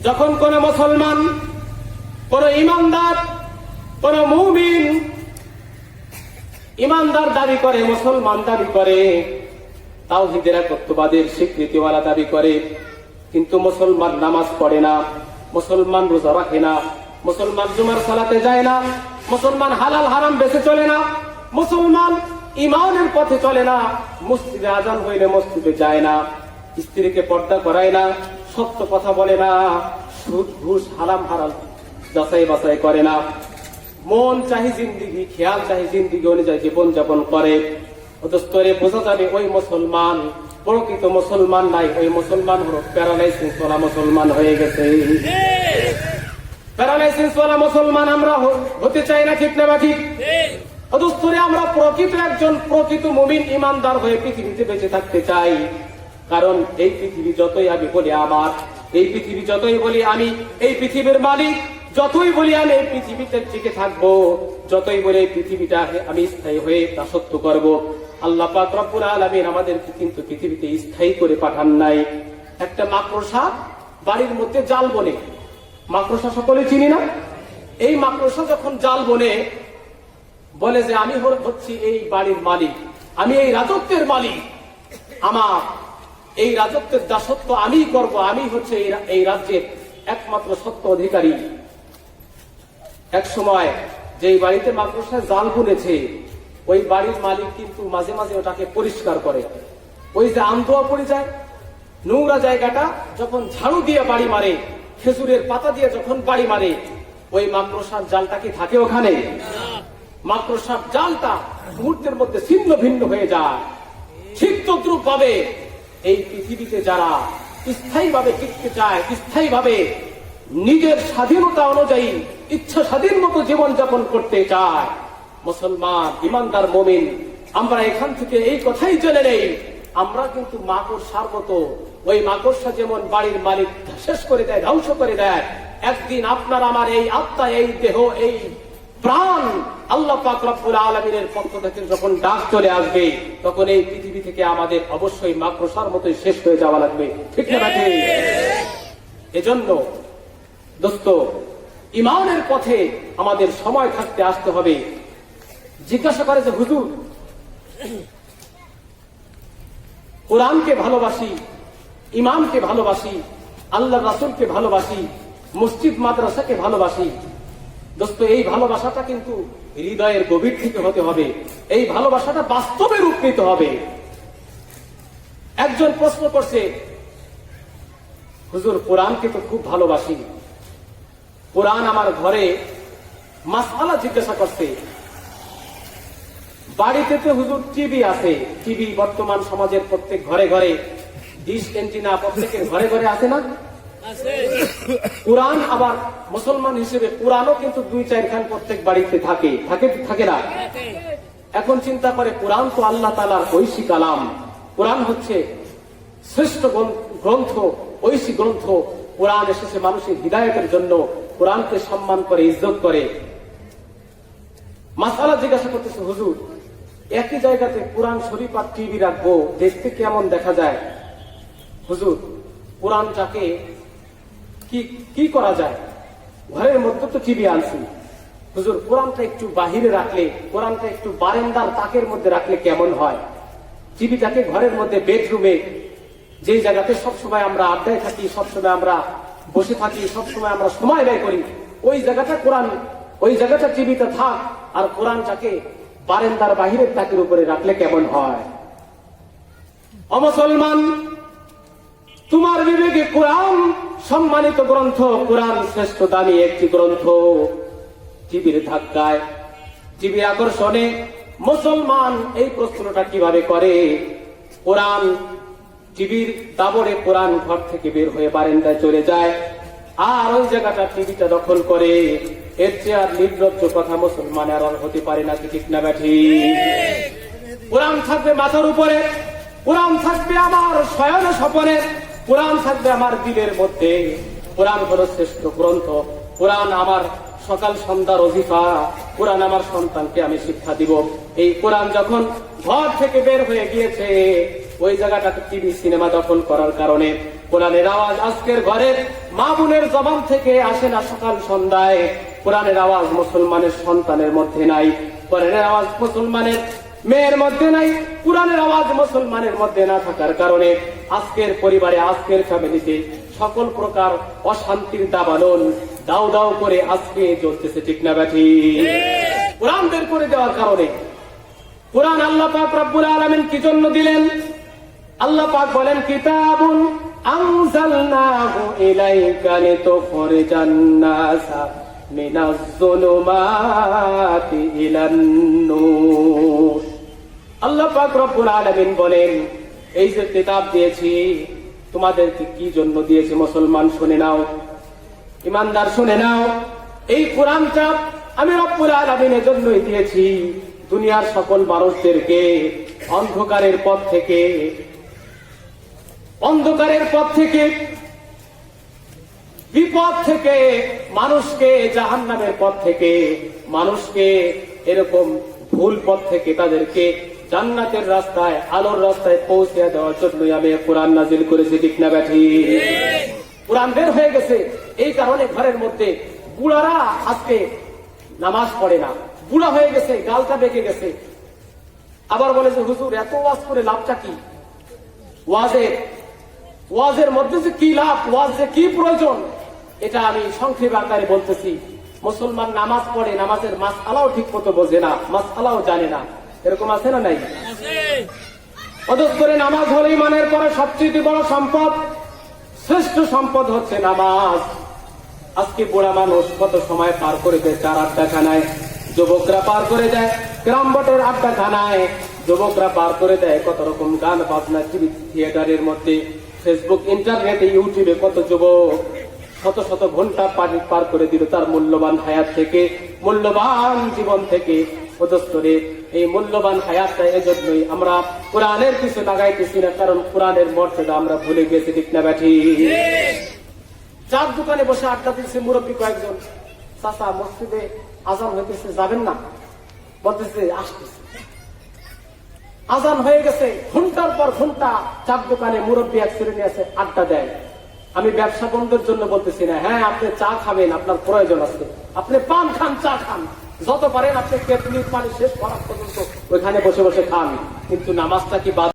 যখন কোন মুসলমান, কোন ইমানদার, কোন মুমিন ইমানদার দাবি করে, মুসলমান দাবি করে, তাওহীদের একত্ববাদের স্বীকৃতিওয়ালা দাবি করে, কিন্তু মুসলমান নামাজ পড়ে না, মুসলমান রোজা রাখে না, মুসলমান জুমার সালাতে যায় না, মুসলমান হালাল হারাম বেঁচে চলে না, মুসলমান ইমানের পথে চলে না, মসজিদে আজান হইলে মসজিদে যায় না, স্ত্রীকে পর্দা করায় না, সত্য কথা বলে না, সুদ ঘুষ হারাম হারাম যাচাই বাছাই করে না, মন চাহি জিন্দিগি, খেয়াল চাহি জিন্দিগি অনুযায়ী জীবন যাপন করে, অতস্তরে বোঝা যাবে ওই মুসলমান প্রকৃত মুসলমান নাই, ওই মুসলমান হল প্যারালাইসিস ওয়ালা মুসলমান হয়ে গেছে। প্যারালাইসিস ওয়ালা মুসলমান আমরা হতে চাই না, ঠিক না ঠিক? অতস্তরে আমরা প্রকৃত একজন প্রকৃত মুমিন ইমানদার হয়ে পৃথিবীতে বেঁচে থাকতে চাই। কারণ এই পৃথিবী যতই আমি বলি আমার, এই পৃথিবী যতই বলি আমি এই পৃথিবীর মালিক, যতই বলি আমি এই পৃথিবীতে টিকে থাকবো, যতই বলি এই পৃথিবীটা আমি স্থায়ী হয়ে দাসত্ব করব, আল্লাহ পাক রব্বুল আলামিন আমাদেরকে কিন্তু পৃথিবীতে স্থায়ী করে পাঠান নাই। একটা মাকড়সা বাড়ির মধ্যে জাল বনে, মাকড়সা সকলে চিনি না? এই মাকড়সা যখন জাল বনে বলে যে আমি হচ্ছি এই বাড়ির মালিক, আমি এই রাজত্বের মালিক, আমার এই রাজত্বের দাসত্ব আমি করব, আমি হচ্ছে এই রাজ্যের একমাত্র সত্য অধিকারী। এক সময় যেই বাড়িতে মাকড়সা জাল বুনেছে ওই বাড়ির মালিক কিন্তু মাঝে মাঝে ওটাকে পরিষ্কার করে। ওই যে আন্দোয়া পড়ে যায়, নোংরা জায়গাটা যখন ঝাড়ু দিয়ে বাড়ি মারে, খেজুরের পাতা দিয়ে যখন বাড়ি মারে, ওই মাকড়সার জালটা কি থাকে ওখানে? মাকড়সার জালটা মুহূর্তের মধ্যে ছিন্ন ভিন্ন হয়ে যায়। ঠিক তদ্রুপ ভাবে এই পৃথিবীতে যারা স্থায়ীভাবে টিকতে চায়, স্থায়ীভাবে নিজের স্বাধীনতা অনুযায়ী ইচ্ছা স্বাধীন মতো জীবন যাপন করতে চায়, মুসলমান ইমানদার মুমিন, আমরা এখান থেকে এই কথাই জেনে নেই, আমরা কিন্তু মাকড়সার মতো, ওই মাকড়সা যেমন বাড়ির মালিক শেষ করে দেয়, ধ্বংস করে দেয়, একদিন আপনার আমার এই আত্মা, এই দেহ, এই প্রাণ আল্লাহ পাক রব্বুল আলামিনের পক্ষ থেকে যখন ডাক চলে আসবে, তখন এই পৃথিবী থেকে আমাদের অবশ্যই মাকড়সার মতোই শেষ হয়ে যাওয়া লাগবে, ঠিক না ঠিক? এজন্য দোস্ত, ইমানের পথে আমাদের সময় থাকতে আসতে হবে। জিজ্ঞাসা করে যে হুজুর, কোরআনকে ভালোবাসি, ইমামকে ভালোবাসি, আল্লাহ রাসূলকে ভালোবাসি, মসজিদ মাদ্রাসাকে ভালোবাসি। দোস্ত, এই ভালোবাসাটা কিন্তু হৃদয়ের গভীর থেকে হতে হবে, এই ভালোবাসাটা বাস্তবে রূপ নিতে হবে। একজন প্রশ্ন করছে, হুজুর কোরআনকে তো খুব ভালোবাসি, কোরআন আমার ঘরে, মাসআলা জিজ্ঞাসা করছে, বাড়িতে তো হুজুর টিভি আছে, টিভি বর্তমান সমাজের প্রত্যেক ঘরে ঘরে, ডিশ এন্টিনা প্রত্যেকের ঘরে ঘরে আছে না? কোরআন আবার মুসলমান হিসেবে কোরআনও কিন্তু 2-4 খান প্রত্যেক বাড়িতে থাকে না? এখন চিন্তা করে, কোরআন তো আল্লাহ তাআলার ঐশী কালাম, কোরআন হচ্ছে শ্রেষ্ঠ গ্রন্থ, ঐশী গ্রন্থ, কোরআন এসেছে মানুষের হিদায়াতের জন্য, কোরআনকে সম্মান করে, ইজ্জত করে। মাসআলা জিজ্ঞাসা করতেছে, হুজুর একই জায়গাতে কোরআন শরীফ আর টিভি রাখবো, দেখতে কেমন দেখা যায়? হুজুর কোরআনটাকে কি করা যায়? ঘরের মধ্যে তো টিভি আনছি, হুজুর কোরআনটা একটু বাহিরে রাখলে, কোরআনটা একটু বারান্দার তাকের মধ্যে রাখলে কেমন হয়? টিভিটাকে ঘরের মধ্যে বেডরুমে, যে জায়গাতে সবসময় আমরা আড্ডায় থাকি, সবসময় আমরা বসে থাকি, সবসময় আমরা সময় ব্যয় করি, ওই জায়গাটা কোরআন, ওই জায়গাটা টিভিতে থাক, আর কোরআনটাকে বারান্দার বাহিরের তাকের উপরে রাখলে কেমন হয়? অমুসলমান, তোমার বিবেকে কোরআন সম্মানিত গ্রন্থ, কোরআন শ্রেষ্ঠ দামি একটি গ্রন্থ, টিভির ধাক্কায়, টিভির আকর্ষণে মুসলমান এই প্রশ্নটা কিভাবে করে? কোরআন টিভির দাবড়ে কোরআন ঘর থেকে বের হয়ে বারান্দায় চলে যায়, আর ওই জায়গাটা টিভিটা দখল করে। এর চেয়ে আর নির্লজ্জ কথা মুসলমান আর হতে পারে না, ঠিক না ব্যাঠি? কোরআন থাকবে মাথার উপরে, কোরআন থাকবে আমার শয়নে স্বপনে, কোরআন থাকবে আমার দিলের মধ্যে। কোরআন হলো শ্রেষ্ঠ গ্রন্থ, কোরআন আমার সকাল সন্ধ্যার অজিফা, কোরআন আমার সন্তানকে আমি শিক্ষা দিব। এই কোরআন যখন ঘর থেকে বের হয়ে গিয়েছে, ওই জায়গাটাতে টিভি সিনেমা দখল করার কারণে কোরআনের আওয়াজ আজকের ঘরের মা বোনের জবান থেকে আসে না সকাল সন্ধ্যায়। কোরআনের আওয়াজ মুসলমানের সন্তানের মধ্যে নাই, কোরআনের আওয়াজ মুসলমানের মেয়ের মধ্যে নাই, কোরআনের আওয়াজ মুসলমানের মধ্যে না থাকার কারণে আজকের পরিবারে, আজকের ফ্যামিলিতে সকল প্রকার অশান্তির দাবানল দাও দাও করে আজকে চলতেছে, ঠিক না ব্যাঠি? কোরআন বের করে দেওয়ার কারণে। কোরআন আল্লাহ পাক রব্বুল আলামিন কি জন্য দিলেন? আল্লাহ পাক বলেন, কিতাবুন আনজালনাহু ইলাইকা লিতুখরিজান নাসা মিনাজ যুলুমাতি ইলান নূর। আল্লাহ পাক রব্বুল আলামিন বলেন, এই যে কিতাব দিয়েছি তোমাদেরকে কি জন্য দিয়েছি মুসলমান শুনে নাও, ইমানদার শুনে নাও। এই কোরআনটা আমি রব্বুল আলামিনের জন্যই দিয়েছি, দুনিয়ার সকল মানুষদেরকে অন্ধকারের পথ থেকে বিপদ থেকে, মানুষকে জাহান্নামের পথ থেকে, মানুষকে এরকম ভুল পথ থেকে তাদেরকে জান্নাতের রাস্তায়, আলোর রাস্তায় পৌঁছে দেওয়ার জন্যই আমি কোরআন নাজিল করেছি, ঠিক না ব্যাঠি? কোরআন বের হয়ে গেছে, এই কারণে ঘরের মধ্যে বুড়ারা আজকে নামাজ পড়ে না, বুড়া হয়ে গেছে, গালটা বেঁকে গেছে। আবার বলে যে হুজুর এত ওয়াজ করে লাভটা কি? ওয়াজের মধ্যে যে কি লাভ, ওয়াজ যে কি প্রয়োজন, এটা আমি সংক্ষেপ আকারে বলতেছি। মুসলমান নামাজ পড়ে, নামাজের মাসআলাও ঠিক মতো বোঝে না, মাসআলাও জানে না, এরকম আছে না নাই? অথচ করে নামাজ হলো ইমানের পরে সবচেয়ে বড় সম্পদ, শ্রেষ্ঠ সম্পদ হচ্ছে নামাজ। আজকে বুড়া মানুষ কত সময় পার করে দেয় চার আড্ডাখানায়, যুবকরা পার করে দেয় গ্রাম বটের আড্ডাখানায়, যুবকরা পার করে দেয় কত রকম গান বাজনা, টিভি থিয়েটারের মধ্যে, ফেসবুক, ইন্টারনেটে, ইউটিউবে কত যুবক শত শত ঘন্টা পার করে দিল তার মূল্যবান হায়াত থেকে, মূল্যবান জীবন থেকে। অদস্তরে এই মূল্যবান হায়াতটা এজন্যই আমরা কোরআনের পিছু লাগাইতেছি না, কারণ কোরআনের মর্যাদা আমরা ভুলে গেছি, ঠিক না ব্যাঠি? চার দোকানে বসে আড্ডা দিচ্ছে মুরব্বী কয়েকজন, চাচা মসজিদে আজান হইতেছে যাবেন না? বলতেছে আসতেছে। আজান হয়ে গেছে, ঘন্টার পর ঘন্টা চার দোকানে মুরব্বী এক শ্রেণী আছে আড্ডা দেয়। আমি ব্যবসা বন্ধের জন্য বলতেছি না, হ্যাঁ আপনি চা খাবেন, আপনার প্রয়োজন আছে, আপনি পান খান, চা খান, যত পারেন আপনি কেটলির পানি শেষ করার পর্যন্ত ওইখানে বসে বসে খান, কিন্তু নামাজটা কি বাদ